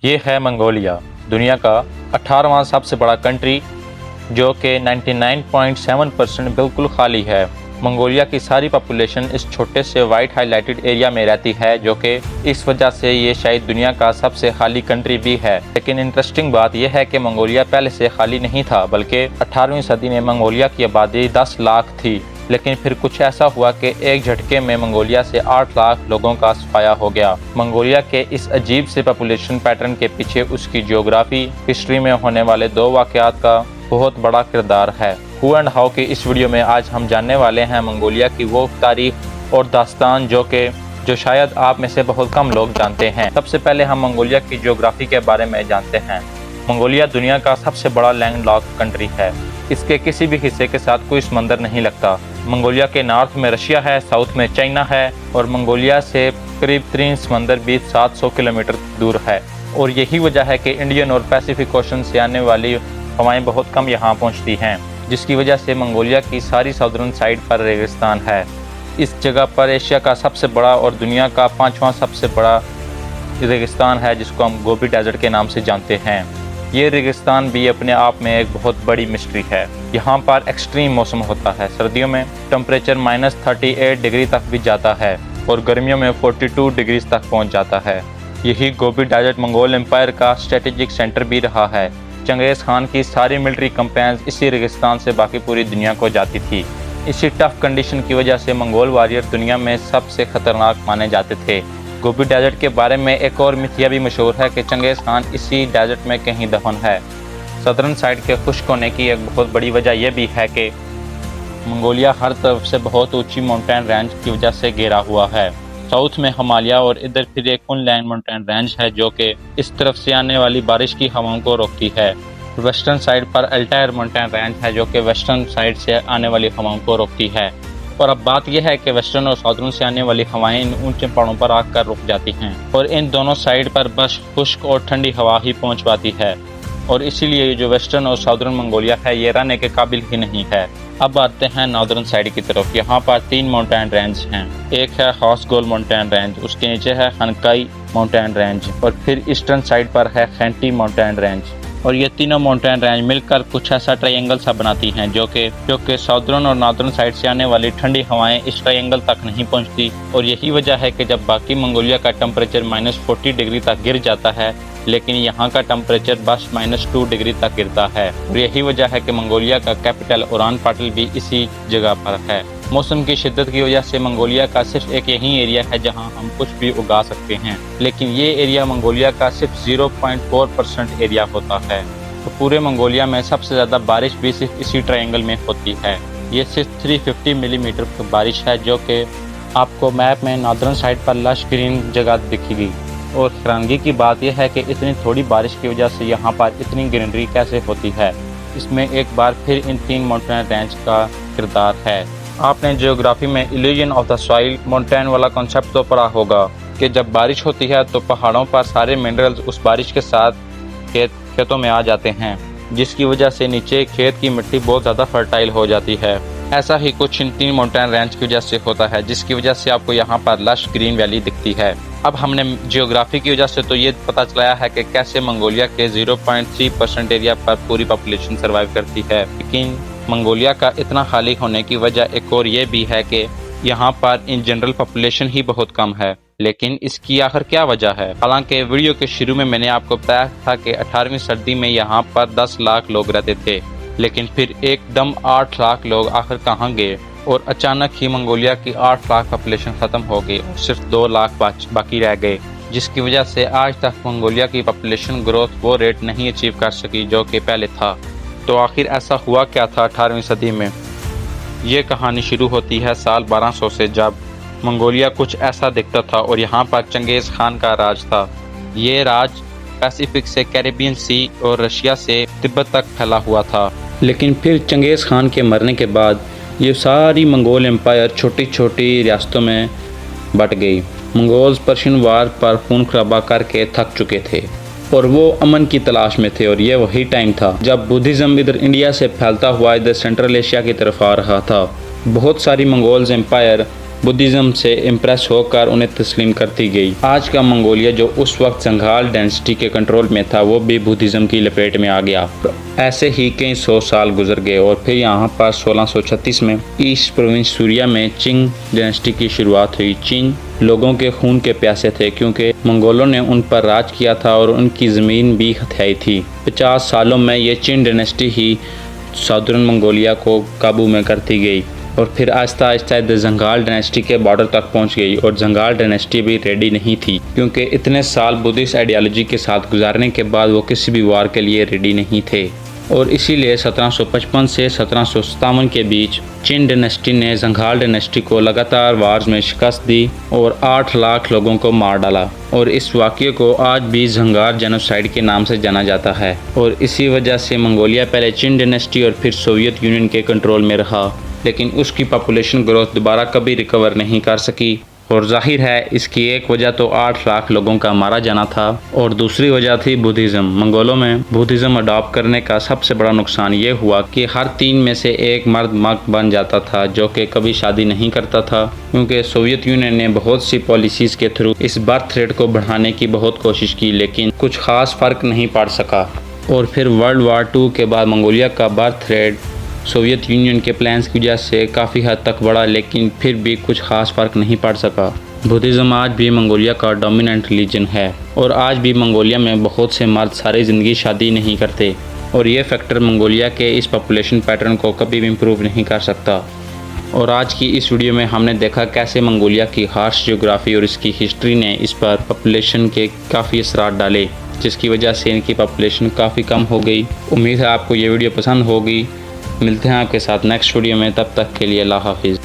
ये है मंगोलिया, दुनिया का 18वां सबसे बड़ा कंट्री, जो कि 99.7% बिल्कुल खाली है। मंगोलिया की सारी पॉपुलेशन इस छोटे से वाइट हाईलाइटेड एरिया में रहती है, जो कि इस वजह से ये शायद दुनिया का सबसे खाली कंट्री भी है। लेकिन इंटरेस्टिंग बात यह है कि मंगोलिया पहले से खाली नहीं था, बल्कि 18वीं सदी में मंगोलिया की आबादी 10 लाख थी। लेकिन फिर कुछ ऐसा हुआ कि एक झटके में मंगोलिया से 8 लाख लोगों का सफाया हो गया। मंगोलिया के इस अजीब से पॉपुलेशन पैटर्न के पीछे उसकी जियोग्राफी, हिस्ट्री में होने वाले 2 वाकयात का बहुत बड़ा किरदार है। हु एंड हाउ की इस वीडियो में आज हम जानने वाले हैं मंगोलिया की वो तारीख और दास्तान जो शायद आप में से बहुत कम लोग जानते हैं। सबसे पहले हम मंगोलिया की जियोग्राफी के बारे में जानते हैं। मंगोलिया दुनिया का सबसे बड़ा लैंडलॉक्ड कंट्री है। इसके किसी भी हिस्से के साथ कोई समंदर नहीं लगता। मंगोलिया के नॉर्थ में रशिया है, साउथ में चाइना है और मंगोलिया से करीब 3 समंदर भी 700 किलोमीटर दूर है। और यही वजह है कि इंडियन और पैसिफिक ओशन से आने वाली हवाएं बहुत कम यहाँ पहुँचती हैं, जिसकी वजह से मंगोलिया की सारी साउदर्न साइड पर रेगिस्तान है। इस जगह पर एशिया का सबसे बड़ा और दुनिया का 5वां सबसे बड़ा रेगिस्तान है, जिसको हम गोबी डेजर्ट के नाम से जानते हैं। ये रेगिस्तान भी अपने आप में एक बहुत बड़ी मिस्ट्री है। यहाँ पर एक्सट्रीम मौसम होता है। सर्दियों में टेम्परेचर -38 डिग्री तक भी जाता है और गर्मियों में 42 डिग्री तक पहुँच जाता है। यही गोबी डेजर्ट मंगोल एम्पायर का स्ट्रेटेजिक सेंटर भी रहा है। चंगेज़ खान की सारी मिलिट्री कंपेन्स इसी रेगिस्तान से बाकी पूरी दुनिया को जाती थी। इसी टफ कंडीशन की वजह से मंगोल वॉरियर दुनिया में सबसे खतरनाक माने जाते थे। गोबी डेजर्ट के बारे में एक और मिथिया भी मशहूर है कि चंगेज़ खान इसी डेजर्ट में कहीं दफन है। सदर्न साइड के खुश्क होने की एक बहुत बड़ी वजह यह भी है कि मंगोलिया हर तरफ से बहुत ऊंची माउंटेन रेंज की वजह से घिरा हुआ है। साउथ में हिमालय और इधर फिर एक कुनलैंड माउंटेन रेंज है, जो कि इस तरफ से आने वाली बारिश की हवाओं को रोकती है। वेस्टर्न साइड पर अल्टायर माउंटेन रेंज है, जो कि वेस्टर्न साइड से आने वाली हवाओं को रोकती है। और अब बात यह है कि वेस्टर्न और साउदर्न से आने वाली हवाएं इन ऊंचे पहाड़ों पर आकर रुक जाती हैं और इन दोनों साइड पर बस खुश्क और ठंडी हवा ही पहुंच पाती है। और इसीलिए जो वेस्टर्न और साउदर्न मंगोलिया है, ये रहने के काबिल ही नहीं है। अब आते हैं नॉर्दर्न साइड की तरफ। यहाँ पर 3 माउंटेन रेंज हैं। एक है हॉर्सगोल माउंटेन रेंज, उसके नीचे है हनकाई माउंटेन रेंज और फिर ईस्टर्न साइड पर है खैंटी माउंटेन रेंज। और ये तीनों माउंटेन रेंज मिलकर कुछ ऐसा ट्रायंगल सा बनाती हैं, जो कि साउदर्न और नॉर्दर्न साइड से आने वाली ठंडी हवाएं इस ट्रायंगल तक नहीं पहुंचती। और यही वजह है कि जब बाकी मंगोलिया का टेम्परेचर -40 डिग्री तक गिर जाता है, लेकिन यहाँ का टेम्परेचर बस -2 डिग्री तक गिरता है। और यही वजह है कि मंगोलिया का कैपिटल उलानबाटर भी इसी जगह पर है। मौसम की शिद्दत की वजह से मंगोलिया का सिर्फ एक यही एरिया है जहां हम कुछ भी उगा सकते हैं, लेकिन ये एरिया मंगोलिया का सिर्फ 0.4% एरिया होता है। तो पूरे मंगोलिया में सबसे ज़्यादा बारिश भी सिर्फ इसी ट्रायंगल में होती है। ये सिर्फ 350 मिलीमीटर की बारिश है, जो कि आपको मैप में नॉर्दर्न साइड पर लश ग्रीन जगह दिखेगी। और हैरानगी की बात यह है कि इतनी थोड़ी बारिश की वजह से यहाँ पर इतनी ग्रीनरी कैसे होती है। इसमें एक बार फिर इन 3 माउंटेन रेंज का किरदार है। आपने जियोग्राफी में illusion of the soil mountain वाला कॉन्सेप्ट तो पढ़ा होगा कि जब बारिश होती है तो पहाड़ों पर सारे मिनरल्स उस बारिश के साथ खेतों में आ जाते हैं, जिसकी वजह से नीचे खेत की मिट्टी बहुत ज़्यादा फर्टाइल हो जाती है। ऐसा ही कुछ इन 3 माउंटेन रेंज की वजह से होता है, जिसकी वजह से आपको यहाँ पर लश ग्रीन वैली दिखती है। अब हमने जियोग्राफी की वजह से तो ये पता चलाया है कि कैसे मंगोलिया के 0.3% एरिया पर पूरी पॉपुलेशन सर्वाइव करती है, लेकिन मंगोलिया का इतना खाली होने की वजह एक और ये भी है कि यहाँ पर इन जनरल पॉपुलेशन ही बहुत कम है। लेकिन इसकी आखिर क्या वजह है? हालांकि वीडियो के शुरू में मैंने आपको बताया था कि 18वीं सदी में यहाँ पर 10 लाख लोग रहते थे, लेकिन फिर एकदम 8 लाख लोग आखिर कहाँ गए और अचानक ही मंगोलिया की 8 लाख पॉपुलेशन खत्म हो गई और सिर्फ 2 लाख बाकी रह गए, जिसकी वजह से आज तक मंगोलिया की पॉपुलेशन ग्रोथ वो रेट नहीं अचीव कर सकी जो कि पहले था। तो आखिर ऐसा हुआ क्या था 18वीं सदी में? ये कहानी शुरू होती है साल 1200 से, जब मंगोलिया कुछ ऐसा दिखता था और यहाँ पर चंगेज़ खान का राज था। ये राज पैसिफिक से कैरेबियन सी और रशिया से तिब्बत तक फैला हुआ था। लेकिन फिर चंगेज़ खान के मरने के बाद ये सारी मंगोल एम्पायर छोटी छोटी रियासतों में बट गई। मंगोल्स पर्शियन वार पर खून खराबा करके थक चुके थे और वो अमन की तलाश में थे। और ये वही टाइम था जब बुद्धिज़्म इधर इंडिया से फैलता हुआ इधर सेंट्रल एशिया की तरफ आ रहा था। बहुत सारी मंगोल्स एम्पायर बुद्धिज़्म से इम्प्रेस होकर उन्हें तस्लीम करती गई। आज का मंगोलिया जो उस वक्त जंघाल डायनेस्टी के कंट्रोल में था वो भी बुद्धिज़्म की लपेट में आ गया। ऐसे ही कई 100 साल गुजर गए और फिर यहाँ पर 1636 में ईस्ट प्रोविंस सूरिया में चिंग डायनेस्टी की शुरुआत हुई। चिंग लोगों के खून के प्यासे थे क्योंकि मंगोलों ने उन पर राज किया था और उनकी ज़मीन भी हथियाई थी। 50 सालों में ये चिंग डायनेस्टी ही साउदर्न मंगोलिया को काबू में करती गई और फिर आहिस्ता आहिस्ता जंघाल डायनेस्टी के बॉर्डर तक पहुंच गई। और जंघाल डायनेस्टी भी रेडी नहीं थी क्योंकि इतने साल बुद्धिस्ट आइडियोलॉजी के साथ गुजारने के बाद वो किसी भी वार के लिए रेडी नहीं थे और इसीलिए 1755 से 1757 के बीच चिन डायनेस्टी ने जंघाल डायनेस्टी को लगातार वार्स में शिकस्त दी और 8 लाख लोगों को मार डाला। और इस वाक़ये को आज भी जंघाल जेनोसाइड के नाम से जाना जाता है। और इसी वजह से मंगोलिया पहले चिन डायनेस्टी और फिर सोवियत यूनियन के कंट्रोल में रहा, लेकिन उसकी पॉपुलेशन ग्रोथ दोबारा कभी रिकवर नहीं कर सकी। और जाहिर है इसकी एक वजह तो 8 लाख लोगों का मारा जाना था और दूसरी वजह थी बुद्धिज़्म। मंगोलों में बुद्धिज़्म अडॉप्ट करने का सबसे बड़ा नुकसान ये हुआ कि हर 3 में से एक मर्द मर्द बन जाता था जो कि कभी शादी नहीं करता था, क्योंकि सोवियत यूनियन ने बहुत सी पॉलिसीज़ के थ्रू इस बर्थ रेट को बढ़ाने की बहुत कोशिश की, लेकिन कुछ ख़ास फ़र्क नहीं पड़ सका। और फिर वर्ल्ड वार 2 के बाद मंगोलिया का बर्थ रेट सोवियत यूनियन के प्लान्स की वजह से काफ़ी हद तक बढ़ा, लेकिन फिर भी कुछ ख़ास फ़र्क नहीं पड़ सका। बुद्धिज़्म आज भी मंगोलिया का डोमिनेंट रिलीजन है और आज भी मंगोलिया में बहुत से मर्द सारी ज़िंदगी शादी नहीं करते और ये फैक्टर मंगोलिया के इस पॉपुलेशन पैटर्न को कभी भी इम्प्रूव नहीं कर सकता। और आज की इस वीडियो में हमने देखा कैसे मंगोलिया की हार्श जियोग्राफी और इसकी हिस्ट्री ने इस पर पॉपुलेशन के काफ़ी असरात डाले, जिसकी वजह से इनकी पॉपुलेशन काफ़ी कम हो गई। उम्मीद है आपको ये वीडियो पसंद होगी। मिलते हैं आपके साथ नेक्स्ट वीडियो में, तब तक के लिए अल्लाह हाफिज़।